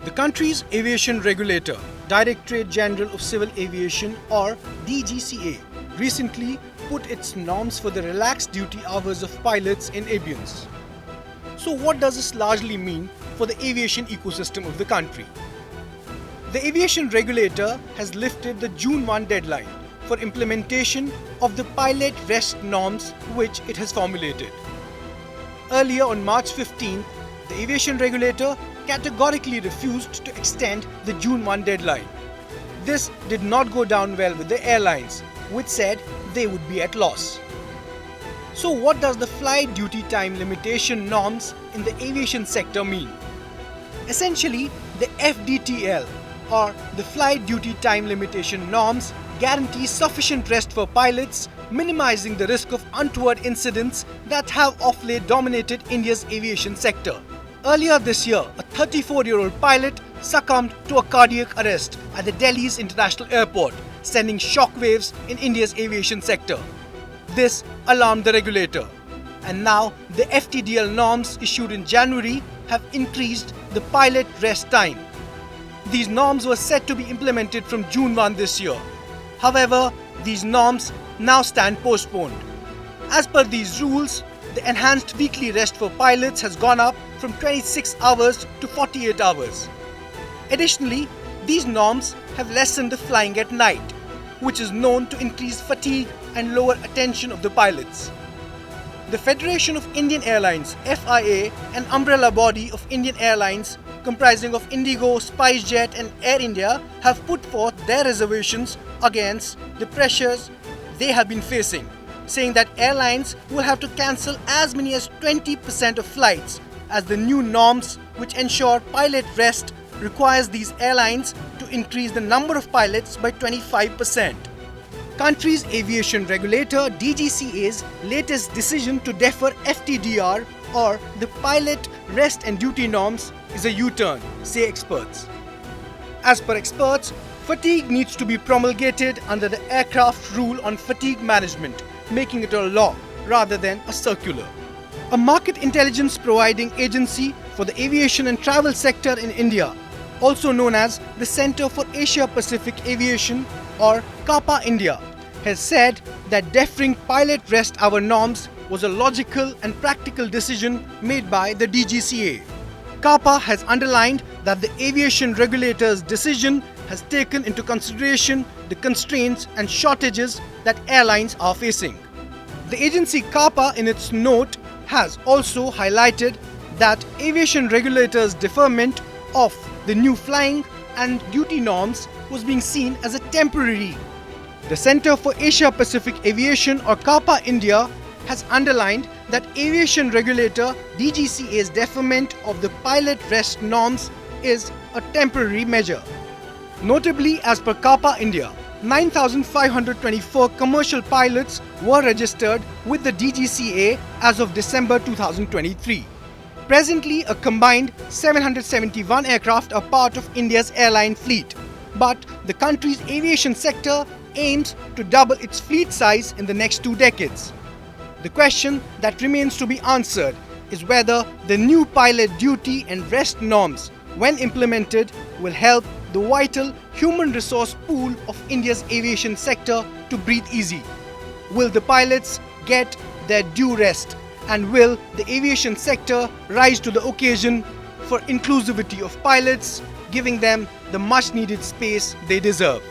The country's aviation regulator, Directorate General of Civil Aviation or DGCA, recently put its norms for the relaxed duty hours of pilots in abeyance. So what does this largely mean for the aviation ecosystem of the country? The aviation regulator has lifted the June 1 deadline for implementation of the pilot rest norms which it has formulated. Earlier on March 15th, the aviation regulator categorically refused to extend the June 1 deadline. This did not go down well with the airlines, which said they would be at loss. So what does the flight duty time limitation norms in the aviation sector mean? Essentially, the FDTL or the flight duty time limitation norms guarantee sufficient rest for pilots, minimizing the risk of untoward incidents that have of late dominated India's aviation sector. Earlier this year, a 34-year-old pilot succumbed to a cardiac arrest at the Delhi's International Airport, sending shockwaves in India's aviation sector. This alarmed the regulator, and now the FTDL norms issued in January have increased the pilot rest time. These norms were set to be implemented from June 1 this year. However, these norms now stand postponed. As per these rules, the enhanced weekly rest for pilots has gone up from 26 hours to 48 hours. Additionally, these norms have lessened the flying at night, which is known to increase fatigue and lower attention of the pilots. The Federation of Indian Airlines (FIA), an umbrella body of Indian airlines comprising of Indigo, SpiceJet and Air India, have put forth their reservations against the pressures they have been facing, saying that airlines will have to cancel as many as 20% of flights, as the new norms which ensure pilot rest requires these airlines to increase the number of pilots by 25%. Country's aviation regulator DGCA's latest decision to defer FTDR or the pilot rest and duty norms is a U-turn, say experts. As per experts, fatigue needs to be promulgated under the aircraft rule on fatigue management, making it a law rather than a circular. A market intelligence providing agency for the aviation and travel sector in India, also known as the Centre for Asia Pacific Aviation or CAPA India, has said that deferring pilot rest hour norms was a logical and practical decision made by the DGCA. CAPA has underlined that the aviation regulator's decision has taken into consideration the constraints and shortages that airlines are facing. The agency CAPA in its note has also highlighted that aviation regulators' deferment of the new flying and duty norms was being seen as a temporary. The Centre for Asia Pacific Aviation or CAPA India has underlined that aviation regulator DGCA's deferment of the pilot rest norms is a temporary measure. Notably, as per CAPA India, 9,524 commercial pilots were registered with the DGCA as of December 2023. Presently, a combined 771 aircraft are part of India's airline fleet, but the country's aviation sector aims to double its fleet size in the next 2 decades. The question that remains to be answered is whether the new pilot duty and rest norms, when implemented, will help the vital human resource pool of India's aviation sector to breathe easy. Will the pilots get their due rest, and will the aviation sector rise to the occasion for inclusivity of pilots, giving them the much needed space they deserve?